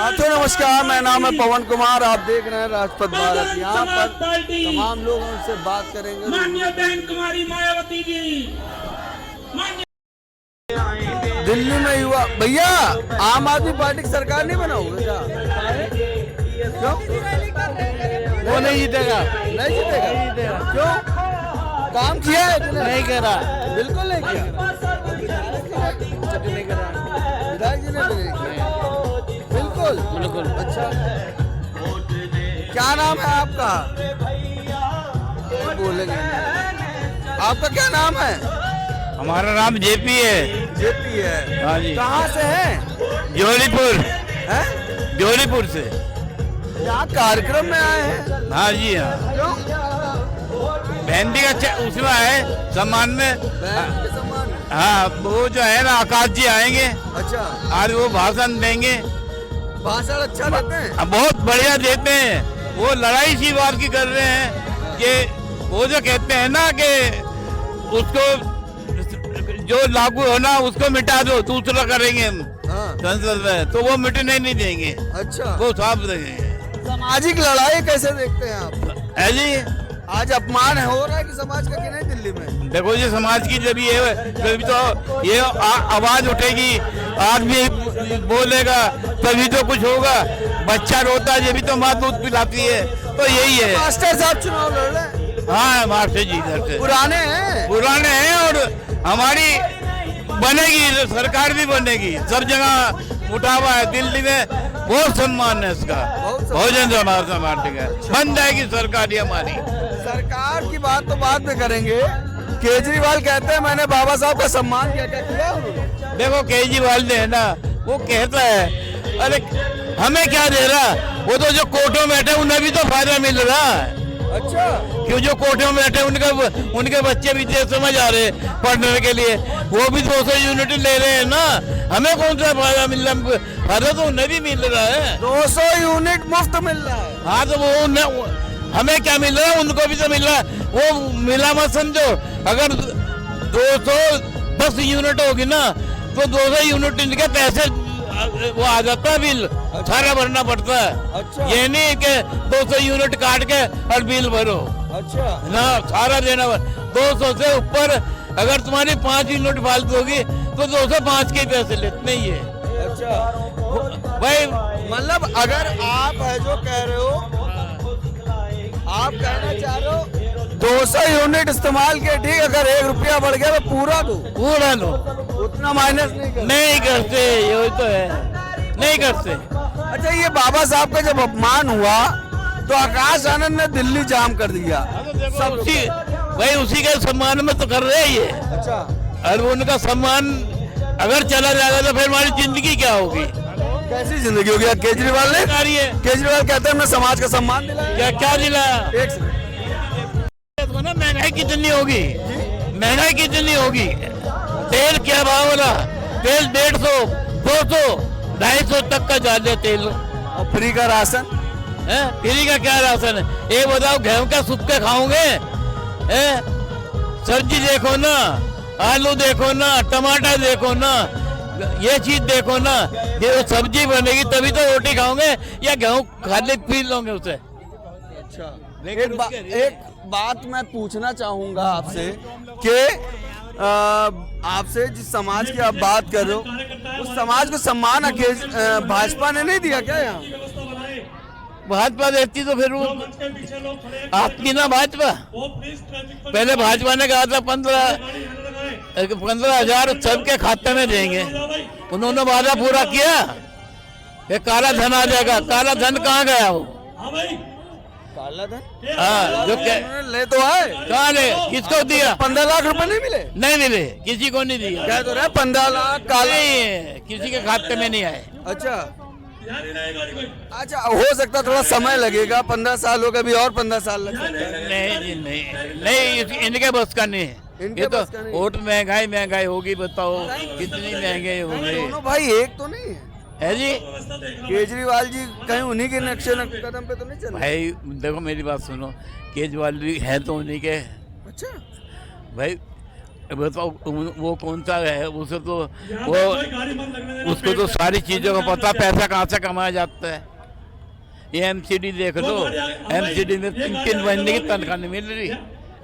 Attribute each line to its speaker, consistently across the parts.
Speaker 1: साथियों नमस्कार, मेरा नाम है पवन कुमार। आप देख रहे हैं राजपथ भारत। यहाँ पर तमाम लोग उनसे बात करेंगे।
Speaker 2: माननीय बहन कुमारी मायावती जी,
Speaker 1: दिल्ली में युवा भैया, आम आदमी पार्टी की सरकार नहीं बना होगा क्या? क्यों? वो नहीं जीतेगा। नहीं जीतेगा? क्यों? काम किया है तूने? नहीं करा, बिल्कुल नहीं किया। विधायक जी ने भी नहीं किया। बिल्कुल। अच्छा, क्या नाम है आपका? बोलेंगे। आपका क्या नाम है?
Speaker 3: हमारा नाम जेपी है।
Speaker 1: जेपी है?
Speaker 3: हाँ जी।
Speaker 1: कहाँ से है?
Speaker 3: जोलीपुर
Speaker 1: है?
Speaker 3: जोलीपुर से।
Speaker 1: यहाँ कार्यक्रम में आए हैं?
Speaker 3: हाँ जी हाँ।
Speaker 1: क्यों?
Speaker 3: बहन का उसमें आए सम्मान में।
Speaker 1: बहन के सम्मान में?
Speaker 3: हाँ, वो जो है ना आकाश जी आएंगे।
Speaker 1: अच्छा,
Speaker 3: आज वो भाषण देंगे।
Speaker 1: भाषण अच्छा देते हैं?
Speaker 3: बहुत बढ़िया देते हैं। वो लड़ाई सी बात की कर रहे हैं कि वो जो कहते हैं ना कि उसको जो लागू होना उसको मिटा दो, दूसरा करेंगे हम संसद में, तो वो मिटने नहीं देंगे।
Speaker 1: अच्छा,
Speaker 3: वो साफ देंगे।
Speaker 1: सामाजिक लड़ाई कैसे देखते हैं आप?
Speaker 3: है जी,
Speaker 1: आज अपमान हो रहा है कि समाज का कि नहीं दिल्ली में?
Speaker 3: देखो जी, समाज की जब ये आवाज उठेगी, आदमी बोलेगा तभी तो कुछ होगा। बच्चा रोता है, ये भी तो माँ दूध पिलाती है। तो यही है।
Speaker 1: मास्टर साहब चुनाव लड़ रहे हैं?
Speaker 3: हाँ, मास्टर जी इधर से
Speaker 1: पुराने हैं
Speaker 3: और हमारी बनेगी, सरकार भी बनेगी। सब जगह उठावा है। दिल्ली में बहुत सम्मान है इसका, बहुजन समाज पार्टी का। बन जाएगी सरकार हमारी।
Speaker 1: सरकार की बात तो बाद में करेंगे। केजरीवाल कहते हैं मैंने बाबा साहब का सम्मान क्या क्या किया उन्होंने।
Speaker 3: देखो केजरीवाल ने है ना, वो कहता है, अरे हमें क्या दे रहा, वो तो जो कोर्टों में बैठे उन्हें भी तो फायदा मिल रहा है।
Speaker 1: अच्छा,
Speaker 3: क्यों? जो कोर्टों में बैठे उनके बच्चे विदेश में जा रहे पढ़ने के लिए, वो भी 200 यूनिट ले रहे हैं ना। हमें कौन सा फायदा मिल रहा है? फायदा तो उन्हें भी मिल रहा है। 200
Speaker 1: यूनिट मुफ्त मिल रहा है।
Speaker 3: हाँ, तो वो हमें क्या मिल रहा है, उनको भी तो मिल रहा है। वो मिला मत समझो। अगर 210 यूनिट होगी ना तो 200 यूनिट इनके पैसे वो आ जाता है, बिल सारा भरना पड़ता है।
Speaker 1: अच्छा।
Speaker 3: ये नहीं कि 200 यूनिट काट के और बिल भरो।
Speaker 1: अच्छा
Speaker 3: ना, सारा देना 200 से ऊपर। अगर तुम्हारी 5 यूनिट फालतू होगी तो 205 के पैसे लेते ही है।
Speaker 1: अच्छा
Speaker 3: भाई,
Speaker 1: मतलब अगर आप है जो कह रहे हो, आप कहना चाह रहे हो 200 यूनिट इस्तेमाल के, ठीक, अगर 1 रुपया बढ़ गया तो पूरा
Speaker 3: लो,
Speaker 1: उतना माइनस नहीं
Speaker 3: करते। ये तो है, नहीं करते।
Speaker 1: अच्छा, ये बाबा साहब का जब अपमान हुआ तो आकाश आनंद ने दिल्ली जाम कर दिया।
Speaker 3: सब भाई उसी के सम्मान में तो कर रहे हैं ये।
Speaker 1: अच्छा,
Speaker 3: और उनका सम्मान अगर चला जाएगा तो फिर हमारी जिंदगी क्या होगी?
Speaker 1: कैसी जिंदगी होगी? केजरीवाल कहते हैं हमने समाज का सम्मान दिलाया।
Speaker 3: क्या दिलाया?
Speaker 1: एक सेकंड,
Speaker 3: ना महंगाई कितनी होगी? महंगाई कितनी होगी? तेल क्या भाव वाला? तेल 150, 200, 250 तक का जाते तेल।
Speaker 1: और फ्री का राशन
Speaker 3: है? फ्री का क्या राशन है? ये बताओ, गेहूं का सूख के खाओगे? सब्जी देखो ना, आलू देखो ना, टमाटर देखो ना, ये चीज देखो ना। ये सब्जी बनेगी तभी तो रोटी खाओगे, या गेहूं खाली पी लोगे उसे।
Speaker 1: अच्छा, एक बात मैं पूछना चाहूंगा आपसे कि आपसे जिस समाज की आप बात कर रहे हो, उस समाज को सम्मान भाजपा ने नहीं दिया क्या? यहाँ
Speaker 3: भाजपा देती तो फिर आपकी ना भाजपा। पहले भाजपा ने कहा था 15,000 सबके खाते में देंगे। उन्होंने वादा पूरा किया? ये काला धन आ जाएगा। काला धन कहाँ गया? वो
Speaker 1: काला धन,
Speaker 3: हाँ, जो
Speaker 1: ले तो आए,
Speaker 3: कहाँ ले? किसको दिया?
Speaker 1: 15 लाख रुपए नहीं मिले?
Speaker 3: नहीं मिले, किसी को नहीं दिया।
Speaker 1: क्या तो रहा 15 लाख काला
Speaker 3: किसी के खाते में नहीं आए।
Speaker 1: अच्छा, हो सकता थोड़ा समय लगेगा, 15 साल हो गए, अभी और 15 साल लग सकते हैं।
Speaker 3: नहीं जी, नहीं, इनके बस का नहीं है। ये तो वोट महंगाई होगी। बताओ कितनी महंगाई होगी।
Speaker 1: दोनों भाई एक तो नहीं
Speaker 3: है जी।
Speaker 1: केजरीवाल जी कहीं उन्हीं के नक्शे कदम पे तो नहीं चल?
Speaker 3: भाई देखो, मेरी बात सुनो, केजरीवाल भी है तो उन्हीं के।
Speaker 1: अच्छा
Speaker 3: भाई, वो कौन सा है उसे तो वो उसको तो सारी चीज़ों का पता, पैसा कहाँ से कमाया जाता है। ये एमसीडी देख लो, एमसीडी में 3 महीने की तनख्वाह नहीं मिल रही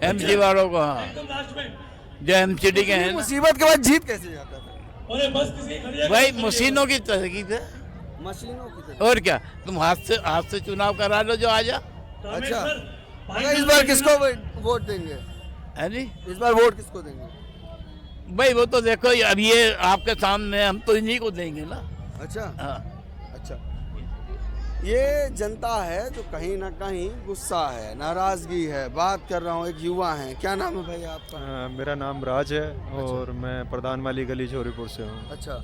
Speaker 3: एमसी वालों को। हाँ, जो एमसीडी के हैं,
Speaker 1: मुसीबत के बाद जीत कैसे जाता था?
Speaker 3: भाई मशीनों की तरक्की से।
Speaker 1: मशीनों की तरह।
Speaker 3: और क्या, तुम हाथ से चुनाव करा लो जो आ जा।
Speaker 1: अच्छा, मगर इस बार किसको वोट देंगे?
Speaker 3: है जी,
Speaker 1: इस बार वोट किसको देंगे?
Speaker 3: भाई वो तो देखो अब ये आपके सामने, हम तो इन्हीं को देंगे ना।
Speaker 1: अच्छा
Speaker 3: हाँ,
Speaker 1: अच्छा, ये जनता है जो कहीं ना कहीं गुस्सा है, नाराजगी है। बात कर रहा हूँ, एक युवा है। क्या नाम है भाई आपका?
Speaker 4: मेरा नाम राज है और मैं प्रधान वाली गली छोरीपुर से हूँ।
Speaker 1: अच्छा,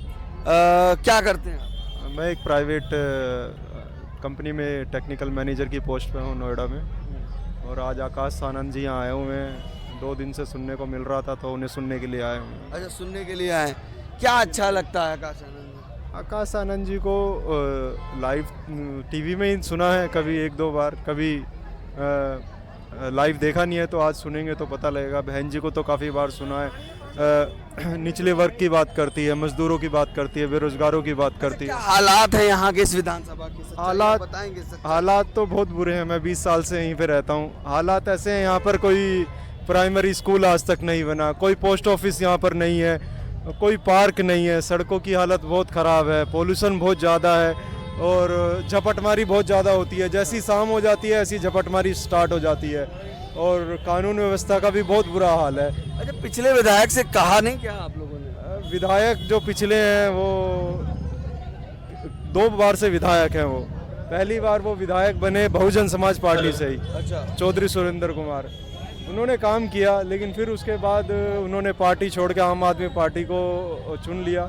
Speaker 1: क्या करते हैं आप?
Speaker 4: मैं एक प्राइवेट कंपनी में टेक्निकल मैनेजर की पोस्ट पे हूँ नोएडा में। और आज आकाश आनंद जी यहाँ आए हुए हैं, 2 दिन से सुनने को मिल रहा था तो उन्हें सुनने के लिए आए हुए हैं।
Speaker 1: अच्छा, सुनने के लिए आए। क्या अच्छा लगता है आकाश आनंद?
Speaker 4: आकाश आनंद जी को लाइव टीवी में ही सुना है, कभी 1-2 बार, कभी लाइव देखा नहीं है, तो आज सुनेंगे तो पता लगेगा। बहन जी को तो काफ़ी बार सुना है। निचले वर्ग की बात करती है, मजदूरों की बात करती है, बेरोजगारों की बात करती
Speaker 1: क्या
Speaker 4: है।
Speaker 1: हालात है यहाँ के इस विधानसभा के?
Speaker 4: हालात
Speaker 1: बताएंगे सच्चाई?
Speaker 4: हालात तो बहुत बुरे हैं। मैं 20 साल से यहीं पे रहता हूँ। हालात ऐसे हैं, यहाँ पर कोई प्राइमरी स्कूल आज तक नहीं बना, कोई पोस्ट ऑफिस यहाँ पर नहीं है, कोई पार्क नहीं है, सड़कों की हालत बहुत ख़राब है, पोल्यूशन बहुत ज़्यादा है और झपटमारी बहुत ज़्यादा होती है। जैसी शाम हो जाती है ऐसी झपटमारी स्टार्ट हो जाती है और कानून व्यवस्था का भी बहुत बुरा हाल है।
Speaker 1: अच्छा, पिछले विधायक से कहा नहीं क्या आप लोगों ने?
Speaker 4: विधायक जो पिछले हैं वो 2 बार से विधायक हैं। वो पहली बार वो विधायक बने बहुजन समाज पार्टी से ही,
Speaker 1: अच्छा,
Speaker 4: चौधरी सुरेंद्र कुमार। उन्होंने काम किया लेकिन फिर उसके बाद उन्होंने पार्टी छोड़ के आम आदमी पार्टी को चुन लिया।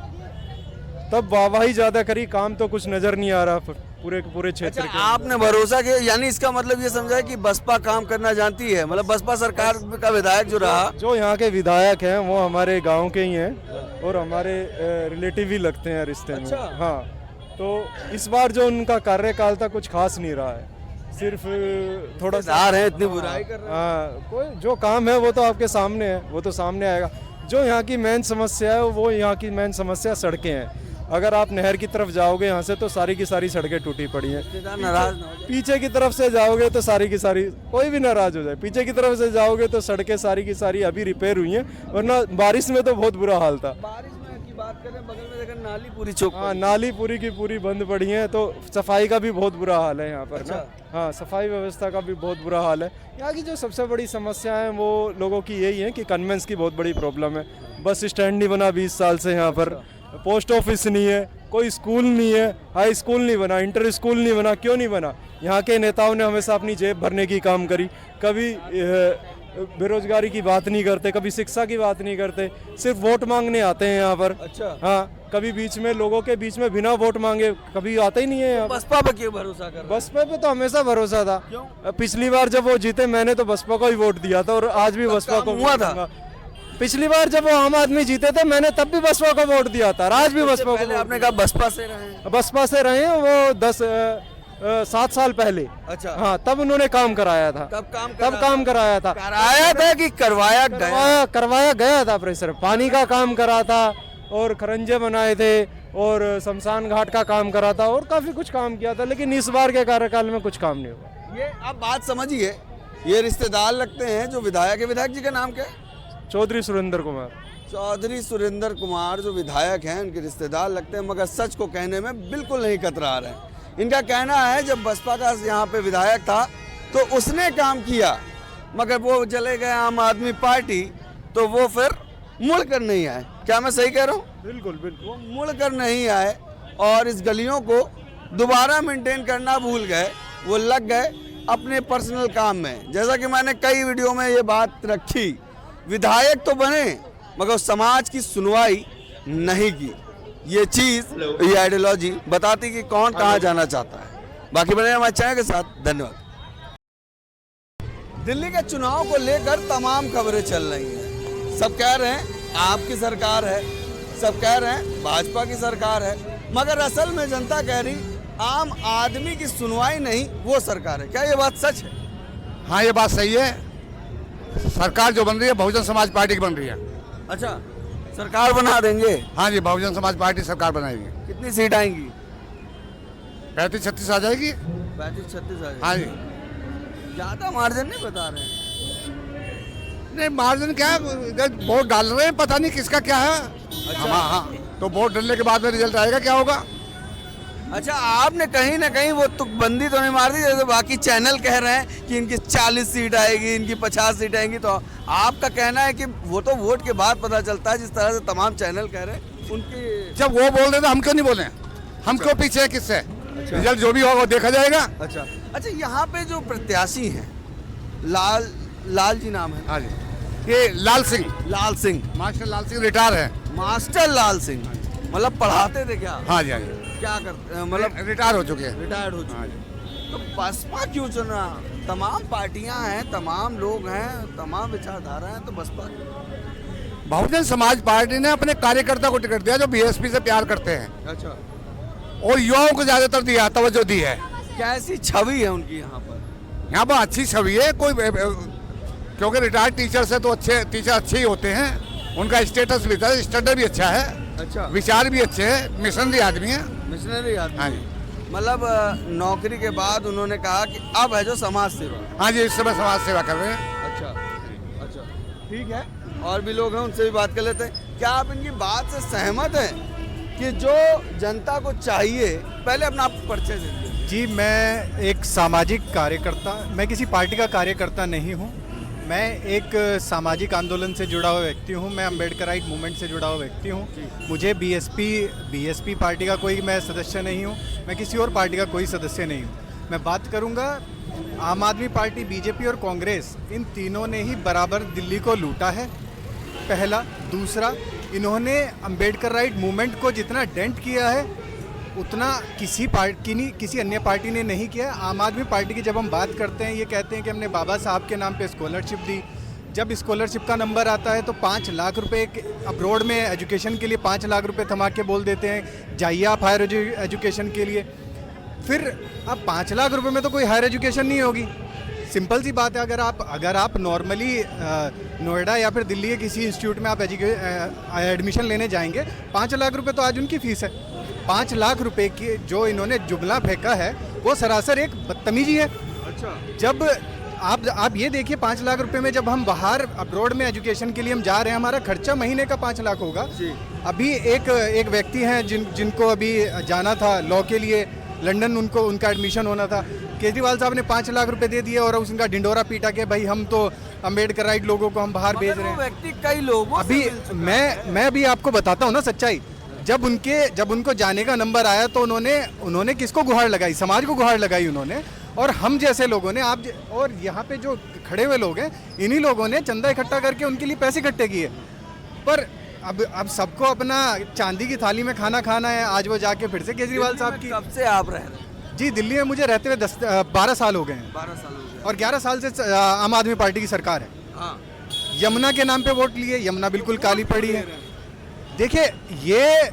Speaker 4: तब वाहवाही ज़्यादा करी, काम तो कुछ नज़र नहीं आ रहा पूरे क्षेत्र
Speaker 1: अच्छा,
Speaker 4: के।
Speaker 1: आपने भरोसा किया, यानी इसका मतलब ये समझा है कि बसपा काम करना जानती है, मतलब बसपा सरकार का विधायक जो रहा।
Speaker 4: जो यहाँ के विधायक हैं वो हमारे गांव के ही हैं और हमारे रिलेटिव ही लगते हैं रिश्ते में।
Speaker 1: अच्छा।
Speaker 4: हाँ, तो इस बार जो उनका कार्यकाल था कुछ खास नहीं रहा है, सिर्फ थोड़ा सा
Speaker 1: है, इतनी बुराई कर रहे हैं।
Speaker 4: हाँ, कोई जो काम है वो तो आपके सामने है, वो तो सामने आएगा। जो यहाँ की मेन समस्या है वो यहाँ की मेन समस्या सड़कें हैं। अगर आप नहर की तरफ जाओगे यहाँ से तो सारी की सारी सड़कें टूटी पड़ी हैं।
Speaker 1: नाराज ना हो जाए।
Speaker 4: पीछे की तरफ से जाओगे तो सारी की सारी, कोई भी नाराज हो जाए, पीछे की तरफ से जाओगे तो सड़कें सारी की सारी अभी रिपेयर हुई हैं, वरना बारिश में तो बहुत बुरा हाल था।
Speaker 1: बारिश में की बात करें, बगल में देखा नाली पूरी चौक।
Speaker 4: हाँ, नाली पूरी की पूरी बंद पड़ी है, तो सफाई का भी बहुत बुरा हाल है यहाँ पर।
Speaker 1: अच्छा।
Speaker 4: ना हाँ, सफाई व्यवस्था का भी बहुत बुरा हाल है। यहाँ की जो सबसे बड़ी समस्या है वो लोगों की यही है कि कन्वेंस की बहुत बड़ी प्रॉब्लम है। बस स्टैंड नहीं बना 20 साल से यहाँ पर, पोस्ट ऑफिस नहीं है, कोई स्कूल नहीं है, हाई स्कूल नहीं बना, इंटर स्कूल नहीं बना। क्यों नहीं बना? यहाँ के नेताओं ने हमेशा अपनी जेब भरने की काम करी, कभी बेरोजगारी की बात नहीं करते, कभी शिक्षा की बात नहीं करते, सिर्फ वोट मांगने आते हैं यहाँ पर।
Speaker 1: अच्छा,
Speaker 4: हाँ, कभी बीच में लोगों के बीच में बिना वोट मांगे कभी आते ही नहीं है यहाँ।
Speaker 1: बसपा पे क्यों भरोसा कर रहे हैं?
Speaker 4: बसपा पे तो हमेशा भरोसा था।
Speaker 1: क्यों?
Speaker 4: पिछली बार जब वो जीते मैंने तो बसपा को ही वोट दिया था और आज भी बसपा को
Speaker 1: हुआ था।
Speaker 4: दूंगा। पिछली बार जब वो आम आदमी जीते थे मैंने तब भी बसपा को वोट दिया था, आज भी बसपा को।
Speaker 1: पहले आपने कहा बसपा से रहे हैं।
Speaker 4: बसपा से रहे हैं वो 7 साल पहले।
Speaker 1: अच्छा,
Speaker 4: हाँ, तब उन्होंने काम कराया था।
Speaker 1: तब
Speaker 4: काम कराया था।
Speaker 1: कराया था कि करवाया गया?
Speaker 4: करवाया गया था। प्रेशर पानी का काम करा था और खरंजे बनाए थे और शमशान घाट का काम करा था और काफी कुछ काम किया था, लेकिन इस बार के कार्यकाल में कुछ काम नहीं हुआ।
Speaker 1: ये आप बात समझिए, ये रिश्तेदार लगते हैं जो विधायक है। विधायक जी का नाम क्या है?
Speaker 4: चौधरी सुरेंद्र कुमार।
Speaker 1: चौधरी सुरेंद्र कुमार जो विधायक हैं उनके रिश्तेदार लगते हैं, मगर सच को कहने में बिल्कुल नहीं कतरा रहे हैं। इनका कहना है जब बसपा का यहाँ पे विधायक था तो उसने काम किया, मगर वो चले गए आम आदमी पार्टी तो वो फिर मुड़ कर नहीं आए। क्या मैं सही कह रहा हूँ?
Speaker 4: बिल्कुल बिल्कुल।
Speaker 1: वो मुड़ कर नहीं आए और इस गलियों को दोबारा मेंटेन करना भूल गए। वो लग गए अपने पर्सनल काम में। जैसा कि मैंने कई वीडियो में ये बात रखी, विधायक तो बने मगर समाज की सुनवाई नहीं की। ये चीज, ये आइडियोलॉजी बताती कि कौन कहाँ जाना चाहता है। बाकी बने हमारे चैनल के साथ। धन्यवाद। दिल्ली के चुनाव को लेकर तमाम खबरें चल रही हैं। सब कह रहे हैं आपकी सरकार है, सब कह रहे हैं भाजपा की सरकार है, मगर असल में जनता कह रही आम आदमी की सुनवाई नहीं वो सरकार है। क्या ये बात सच है?
Speaker 5: हाँ, ये बात सही है। सरकार जो बन रही है बहुजन समाज पार्टी की बन रही है।
Speaker 1: अच्छा, सरकार बना देंगे।
Speaker 5: हाँ जी, बहुजन समाज पार्टी सरकार बनाएगी।
Speaker 1: कितनी सीट आएंगी?
Speaker 5: 35-36 आ जाएगी।
Speaker 1: 35-36 आ
Speaker 5: हाँ
Speaker 1: जाएगी।
Speaker 5: जी।
Speaker 1: ज्यादा मार्जिन नहीं बता रहे हैं।
Speaker 5: नहीं, मार्जिन क्या है, इधर वोट डाल रहे हैं, पता नहीं किसका क्या है।
Speaker 1: अच्छा।
Speaker 5: हाँ हाँ, तो वोट डालने के बाद में रिजल्ट आएगा क्या होगा।
Speaker 1: अच्छा, आपने कहीं ना कहीं वो तुकबंदी तो नहीं मार दी जैसे बाकी चैनल कह रहे हैं कि इनकी 40 सीट आएगी, इनकी 50 सीट आएंगी, तो आपका कहना है कि वो तो वोट के बाद पता चलता है, जिस तरह से तमाम चैनल कह रहे हैं उनकी।
Speaker 5: जब वो बोल रहे तो हम क्यों नहीं बोले, हम क्यों पीछे है किससे। रिजल्ट जो भी होगा वो देखा जाएगा।
Speaker 1: अच्छा अच्छा, यहाँ पे जो प्रत्याशी हैं, लाल जी नाम है।
Speaker 5: हाँ जी, ये लाल सिंह, मास्टर लाल सिंह रिटायर है।
Speaker 1: मास्टर लाल सिंह, मतलब पढ़ाते थे क्या?
Speaker 5: हाँ जी, हाँ जी,
Speaker 1: क्या करते, मतलब
Speaker 5: रिटायर हो चुके हैं।
Speaker 1: रिटायर्ड हो
Speaker 5: हाँ
Speaker 1: चुके। तो बसपा क्यों चुना? तमाम पार्टियां हैं, तमाम लोग हैं, तमाम विचारधारा हैं, तो बसपा क्यों?
Speaker 5: बहुजन समाज पार्टी ने अपने कार्यकर्ता को टिकट दिया जो बीएसपी से प्यार करते हैं,
Speaker 1: अच्छा,
Speaker 5: और युवाओं को ज्यादातर दिया, तवज्जो दी है।
Speaker 1: कैसी छवि है उनकी यहाँ पर?
Speaker 5: यहाँ पर अच्छी छवि है, कोई क्योंकि रिटायर्ड टीचर से तो अच्छे टीचर अच्छे ही होते हैं, उनका स्टेटस भी था, स्टैंडर्ड भी अच्छा है,
Speaker 1: अच्छा,
Speaker 5: विचार भी अच्छे हैं, मिशनरी आदमी है।
Speaker 1: मिशनरी आदमी।
Speaker 5: हाँ जी,
Speaker 1: मतलब नौकरी के बाद उन्होंने कहा कि अब है जो समाज सेवा।
Speaker 5: हाँ जी, इस समय समाज सेवा कर रहे हैं।
Speaker 1: अच्छा अच्छा, ठीक है। और भी लोग हैं, उनसे भी बात कर लेते हैं। क्या आप इनकी बात से सहमत हैं कि जो जनता को चाहिए, पहले अपना परिचय दे दीजिए।
Speaker 6: जी, मैं एक सामाजिक कार्यकर्ता, मैं किसी पार्टी का कार्यकर्ता नहीं हूँ। मैं एक सामाजिक आंदोलन से जुड़ा हुआ व्यक्ति हूँ। मैं अम्बेडकराइट मूवमेंट से जुड़ा हुआ व्यक्ति हूँ। मुझे बीएसपी पार्टी का कोई मैं सदस्य नहीं हूँ, मैं किसी और पार्टी का कोई सदस्य नहीं हूँ। मैं बात करूँगा आम आदमी पार्टी, बीजेपी और कांग्रेस, इन तीनों ने ही बराबर दिल्ली को लूटा है, पहला। दूसरा, इन्होंने अम्बेडकर राइट मूवमेंट को जितना डेंट किया है उतना किसी अन्य पार्टी ने नहीं किया। आम आदमी पार्टी की जब हम बात करते हैं, ये कहते हैं कि हमने बाबा साहब के नाम पे स्कॉलरशिप दी। जब स्कॉलरशिप का नंबर आता है तो 5 लाख रुपए अब्रॉड में एजुकेशन के लिए 5 लाख रुपए थमा के बोल देते हैं, जाइए आप हायर एजुकेशन के लिए। फिर अब 5 लाख रुपए में तो कोई हायर एजुकेशन नहीं होगी। सिंपल सी बात है, अगर आप नॉर्मली नोएडा या फिर दिल्ली के किसी इंस्टीट्यूट में आप एडमिशन लेने जाएंगे, 5 लाख रुपए तो आज उनकी फीस है। 5 लाख रुपए की जो इन्होंने जुमला फेंका है वो सरासर एक बदतमीजी है।
Speaker 1: अच्छा,
Speaker 6: जब आप ये देखिए, 5 लाख रुपए में जब हम बाहर अब्रॉड में एजुकेशन के लिए हम जा रहे हैं, हमारा खर्चा महीने का 5 लाख होगा। अभी एक व्यक्ति हैं जिनको अभी जाना था लॉ के लिए लंदन, उनका एडमिशन होना था। केजरीवाल साहब ने 5 लाख रुपए दे दिए और उनका ढिंडोरा पीटा के भाई हम तो अम्बेडकर राइट लोगों को हम बाहर भेज रहे हैं।
Speaker 1: व्यक्ति कई लोगों
Speaker 6: अभी मैं भी आपको बताता हूँ ना सच्चाई। जब उनको जाने का नंबर आया तो उन्होंने किसको गुहार लगाई? समाज को गुहार लगाई उन्होंने। और हम जैसे लोगों ने और यहाँ पे जो खड़े हुए लोग हैं, इन्हीं लोगों ने चंदा इकट्ठा करके उनके लिए पैसे इकट्ठे किए। पर अब सबको अपना चांदी की थाली में खाना खाना है। आज वो जाके फिर से केजरीवाल साहब की।
Speaker 1: कब से आप रह रहे हैं?
Speaker 6: जी, दिल्ली में मुझे रहते हुए 12 साल हो गए हैं।
Speaker 1: 12 साल हो गए।
Speaker 6: और 11 साल से आम आदमी पार्टी की सरकार है।
Speaker 1: हाँ।
Speaker 6: यमुना के नाम पे वोट लिए, यमुना बिल्कुल काली पड़ी है। देखिए, ये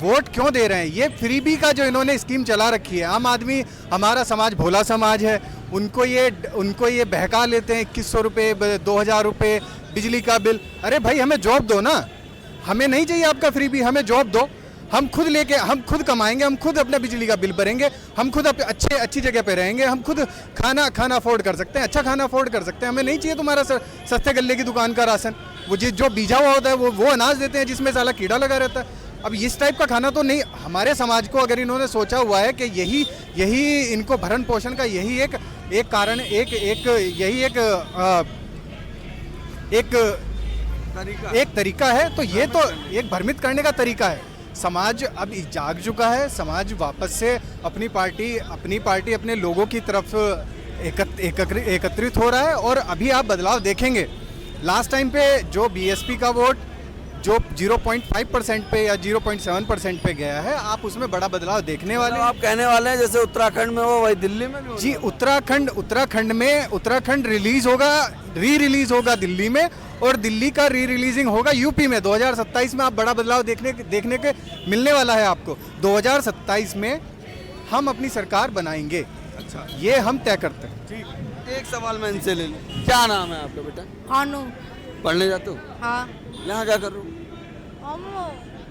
Speaker 6: वोट क्यों दे रहे हैं? ये फ्रीबी का जो इन्होंने स्कीम चला रखी है। आम आदमी, हमारा समाज भोला समाज है, उनको ये बहका लेते हैं। 2100 रुपये, 2000 रुपये बिजली का बिल। अरे भाई, हमें जॉब दो ना, हमें नहीं चाहिए आपका फ्रीबी, हमें जॉब दो। हम खुद कमाएंगे, हम खुद अपना बिजली का बिल भरेंगे, हम खुद अच्छी जगह पे रहेंगे, हम खुद खाना अफोर्ड कर सकते हैं, अच्छा खाना अफोर्ड कर सकते हैं। हमें नहीं चाहिए तुम्हारा सस्ते गल्ले की दुकान का राशन। वो जो बीजा हुआ होता है वो अनाज देते हैं जिसमें साला कीड़ा लगा रहता है। अब इस टाइप का खाना तो नहीं। हमारे समाज को अगर इन्होंने सोचा हुआ है कि यही इनको भरण पोषण का यही एक कारण, एक तरीका है, तो ये तो एक भ्रमित करने का तरीका है। समाज अब जाग चुका है। समाज वापस से अपनी पार्टी अपने लोगों की तरफ एकत्रित हो रहा है। और अभी आप बदलाव देखेंगे। लास्ट टाइम पे जो बीएसपी का वोट जो 0.5% पे या 0.7% पे गया है, आप उसमें बड़ा बदलाव देखने वाले हैं।
Speaker 1: आप कहने वाले हैं जैसे उत्तराखंड में हो वही दिल्ली में भी हो?
Speaker 6: जी, उत्तराखंड रिलीज होगा दिल्ली में, और दिल्ली का रिलीजिंग होगा यूपी में। 2027 में आप बड़ा बदलाव देखने के मिलने वाला है आपको। 2027 में हम अपनी सरकार बनाएंगे।
Speaker 1: अच्छा,
Speaker 6: ये हम तय करते हैं।
Speaker 1: ठीक। एक सवाल मैं इनसे ले लूँ। क्या नाम है आपका बेटा?
Speaker 7: खानू।
Speaker 1: पढ़ने जाते हो?
Speaker 7: हाँ।
Speaker 1: यहाँ क्या कर रहे हो?
Speaker 7: हम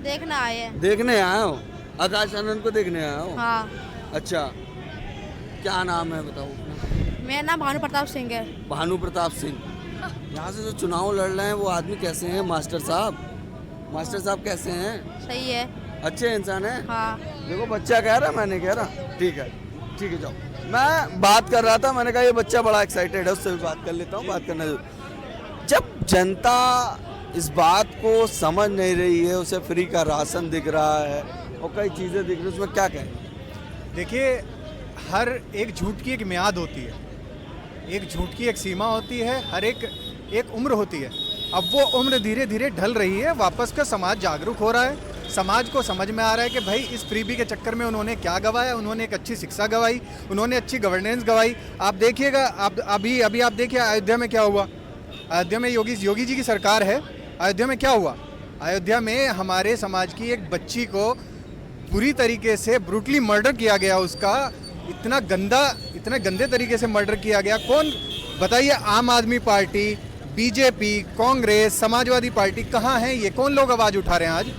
Speaker 7: देखना आए हैं।
Speaker 1: देखने आए हो? आकाश आनंद को देखने आए हो?
Speaker 7: हाँ।
Speaker 1: अच्छा, क्या नाम है बताओ?
Speaker 7: मेरा नाम भानु प्रताप सिंह है।
Speaker 1: भानु प्रताप सिंह। यहाँ से जो चुनाव लड़ रहे हैं वो आदमी कैसे हैं मास्टर साहब? मास्टर साहब कैसे हैं?
Speaker 7: सही है।
Speaker 1: अच्छे इंसान हैं?
Speaker 7: हाँ।
Speaker 1: देखो बच्चा कह रहा, मैं नहीं कह रहा। ठीक है जाओ। मैं बात कर रहा था, मैंने कहा ये बच्चा बड़ा एक्साइटेड है, उससे भी बात कर लेता हूँ। बात करना जब जनता इस बात को समझ नहीं रही है, उसे फ्री का राशन दिख रहा है और कई चीज़ें दिख रही है, उसमें क्या कहें?
Speaker 6: देखिए, हर एक झूठ की एक मियाद होती है, एक झूठ की एक सीमा होती है, हर एक उम्र होती है। अब वो उम्र धीरे धीरे ढल रही है, वापस का समाज जागरूक हो रहा है, समाज को समझ में आ रहा है कि भाई इस फ्रीबी के चक्कर में उन्होंने क्या गवाया। उन्होंने एक अच्छी शिक्षा गवाई, उन्होंने अच्छी गवर्नेंस गवाई। आप देखिएगा, आप अभी आप देखिए अयोध्या में क्या हुआ। अयोध्या में योगी जी की सरकार है। अयोध्या में क्या हुआ? अयोध्या में हमारे समाज की एक बच्ची को बुरी तरीके से ब्रूटली मर्डर किया गया। उसका इतना गंदे तरीके से मर्डर किया गया। कौन बताइए? आम आदमी party, BJP, Congress, Samajwadi party कहाँ हैं? ये कौन लोग आवाज़ उठा रहे हैं आज?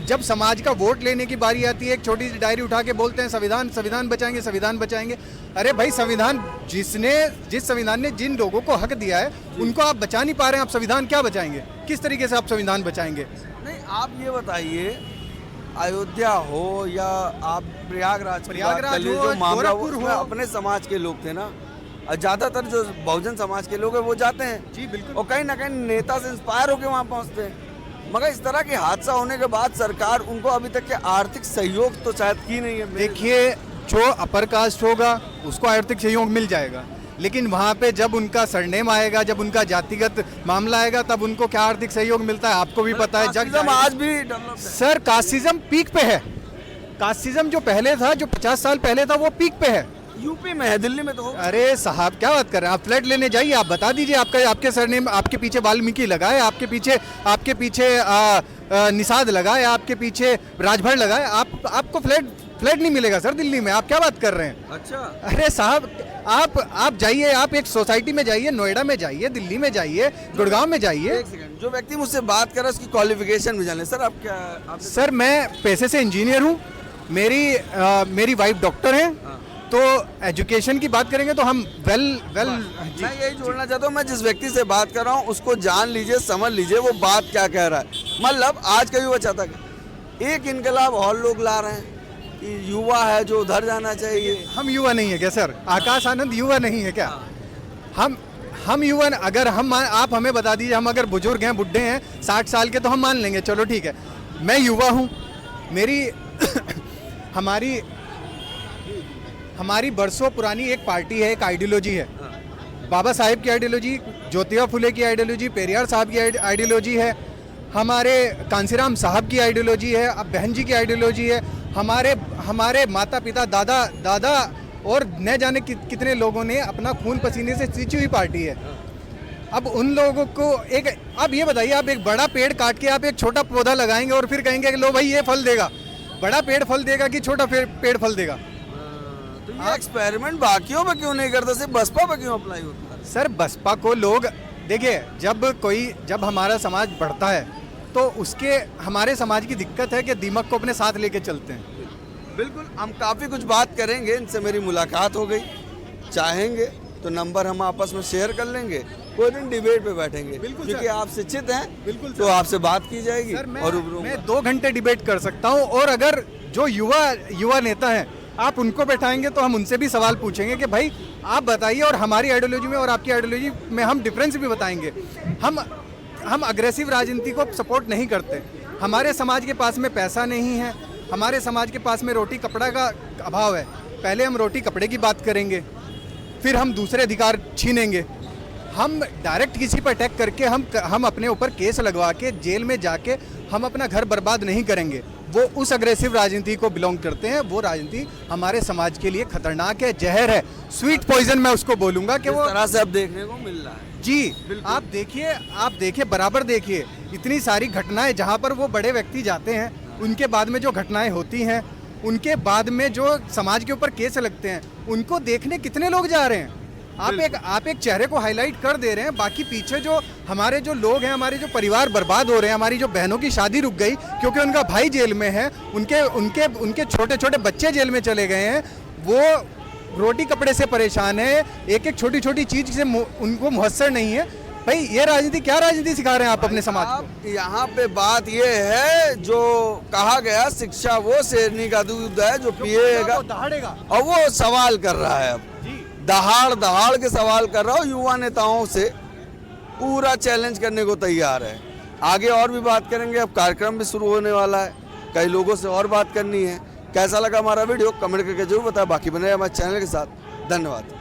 Speaker 6: जब समाज का वोट लेने की बारी आती है, एक छोटी सी डायरी उठा के बोलते हैं संविधान बचाएंगे, संविधान बचाएंगे। अरे भाई, जिस संविधान ने जिन लोगों को हक दिया है उनको आप बचा नहीं पा रहे हैं, आप संविधान क्या बचाएंगे? किस तरीके से आप संविधान बचाएंगे?
Speaker 1: नहीं, आप ये बताइए, अयोध्या हो या आप प्रयागराज
Speaker 6: हो,
Speaker 1: जो मामला
Speaker 6: गोरखपुर हो,
Speaker 1: अपने समाज के लोग थे ना, ज्यादातर जो बहुजन समाज के लोग हैं वो जाते हैं
Speaker 6: जी बिल्कुल,
Speaker 1: और कहीं ना कहीं नेता से इंस्पायर होकर वहाँ पहुँचते हैं। मगर इस तरह के हादसा होने के बाद सरकार उनको अभी तक के आर्थिक सहयोग तो शायद की नहीं है।
Speaker 6: देखिए, जो अपर कास्ट होगा उसको आर्थिक सहयोग मिल जाएगा, लेकिन वहाँ पे जब उनका सरनेम आएगा, जब उनका जातिगत मामला आएगा, तब उनको क्या आर्थिक सहयोग मिलता है आपको भी पता है। जग
Speaker 1: आज भी डेवलप है।
Speaker 6: सर, कास्टिज्म पीक पे है। कास्टिज्म जो पहले था, जो 50 साल पहले था, वो पीक पे है।
Speaker 1: यूपी में है, दिल्ली में तो हो।
Speaker 6: अरे साहब, क्या बात कर रहे हैं आप? फ्लैट लेने जाइए, आप बता दीजिए आपके सरनेम, आपके पीछे वाल्मीकि लगा है, आपके पीछे निषाद लगा है, आपके पीछे राजभर लगा है, आपको फ्लैट नहीं मिलेगा सर दिल्ली में। आप क्या बात कर रहे हैं?
Speaker 1: अच्छा।
Speaker 6: अरे साहब, आप जाइए, आप एक सोसाइटी में जाइए, नोएडा में जाइए, दिल्ली में जाइए, गुड़गांव में जाइए।
Speaker 1: एक सेकंड, जो व्यक्ति मुझसे बात कर रहा है उसकी क्वालिफिकेशन भी जाने। सर आप क्या?
Speaker 6: सर, मैं पैसे से इंजीनियर हूँ, मेरी वाइफ डॉक्टर है। तो एजुकेशन की बात करेंगे तो हम वेल
Speaker 1: मैं यही जोड़ना चाहता हूँ, मैं जिस व्यक्ति से बात कर रहा हूँ उसको जान लीजिए, समझ लीजिए वो बात क्या कह रहा है। मतलब आज का युवा चाहता है एक इनकलाब और लोग ला रहे हैं कि युवा है जो उधर जाना चाहिए।
Speaker 6: हम युवा नहीं है क्या सर? आकाश आनंद युवा नहीं है क्या? हम युवा, अगर आप हमें बता दीजिए, हम अगर बुजुर्ग हैं, बुढ़े हैं, 60 साल के, तो हम मान लेंगे, चलो ठीक है। मैं युवा हूँ, हमारी बरसों पुरानी एक पार्टी है, एक आइडियोलॉजी है। बाबा साहेब की आइडियोलॉजी, ज्योतिबा फुले की आइडियोलॉजी, पेरियार साहब की आइडियोलॉजी है, हमारे कांसीराम साहब की आइडियोलॉजी है, अब बहन जी की आइडियोलॉजी है, हमारे माता पिता, दादा और न जाने कितने लोगों ने अपना खून पसीने से सींची हुई पार्टी है। अब उन लोगों को अब ये बताइए, आप एक बड़ा पेड़ काट के आप एक छोटा पौधा लगाएंगे और फिर कहेंगे कि लो भाई ये फल देगा। बड़ा पेड़ फल देगा कि छोटा पेड़ फल देगा?
Speaker 1: तो ये एक्सपेरिमेंट बाकियों पे क्यों नहीं करते, सिर्फ बसपा पे क्यों अप्लाई होता है?
Speaker 6: सर, बसपा को लोग देखिए, जब हमारा समाज बढ़ता है तो उसके हमारे समाज की दिक्कत है कि दीमक को अपने साथ लेके चलते हैं।
Speaker 1: बिल्कुल, हम काफ़ी कुछ बात करेंगे, इनसे मेरी मुलाकात हो गई। चाहेंगे तो नंबर हम आपस में शेयर कर लेंगे, कोई दिन डिबेट पे बैठेंगे।
Speaker 6: बिल्कुल
Speaker 1: क्योंकि
Speaker 6: सर।
Speaker 1: आप शिक्षित हैं,
Speaker 6: बिल्कुल
Speaker 1: तो आपसे बात की जाएगी।
Speaker 6: सर,
Speaker 1: और
Speaker 6: मैं 2 घंटे डिबेट कर सकता हूँ, और अगर जो युवा नेता हैं आप उनको बैठाएंगे तो हम उनसे भी सवाल पूछेंगे कि भाई आप बताइए, और हमारी आइडियोलॉजी में और आपकी आइडियोलॉजी में हम डिफरेंस भी बताएंगे। हम अग्रेसिव राजनीति को सपोर्ट नहीं करते। हमारे समाज के पास में पैसा नहीं है, हमारे समाज के पास में रोटी कपड़ा का अभाव है। पहले हम रोटी कपड़े की बात करेंगे, फिर हम दूसरे अधिकार छीनेंगे। हम डायरेक्ट किसी पर अटैक करके हम अपने ऊपर केस लगवा के जेल में जाके हम अपना घर बर्बाद नहीं करेंगे। वो उस अग्रेसिव राजनीति को बिलोंग करते हैं। वो राजनीति हमारे समाज के लिए खतरनाक है, जहर है, स्वीट पॉइजन मैं उसको बोलूँगा कि वो
Speaker 1: तरह से अब देखने को मिल रहा है।
Speaker 6: जी, आप देखिए बराबर देखिए, इतनी सारी घटनाएं जहाँ पर वो बड़े व्यक्ति जाते हैं, उनके बाद में जो घटनाएं होती हैं, उनके बाद में जो समाज के ऊपर केस लगते हैं, उनको देखने कितने लोग जा रहे हैं? आप एक चेहरे को हाईलाइट कर दे रहे हैं, बाकी पीछे जो हमारे जो लोग हैं, हमारे जो परिवार बर्बाद हो रहे हैं, हमारी जो बहनों की शादी रुक गई क्योंकि उनका भाई जेल में है, उनके छोटे छोटे बच्चे जेल में चले गए हैं, वो रोटी कपड़े से परेशान है, एक एक छोटी छोटी चीज से उनको मुहस्सर नहीं है। भाई ये राजनीति, क्या राजनीति सिखा रहे हैं आप अपने समाज को?
Speaker 1: यहाँ पे बात ये है, जो कहा गया शिक्षा वो शेरनी का दूध है जो पिएगा
Speaker 6: दहाड़ेगा,
Speaker 1: और वो सवाल कर रहा है। अब दहाड़ के सवाल कर रहा हूँ, युवा नेताओं से पूरा चैलेंज करने को तैयार है। आगे और भी बात करेंगे, अब कार्यक्रम भी शुरू होने वाला है, कई लोगों से और बात करनी है। कैसा लगा हमारा वीडियो कमेंट करके जरूर बताएं। बाकी बने हमारे चैनल के साथ। धन्यवाद।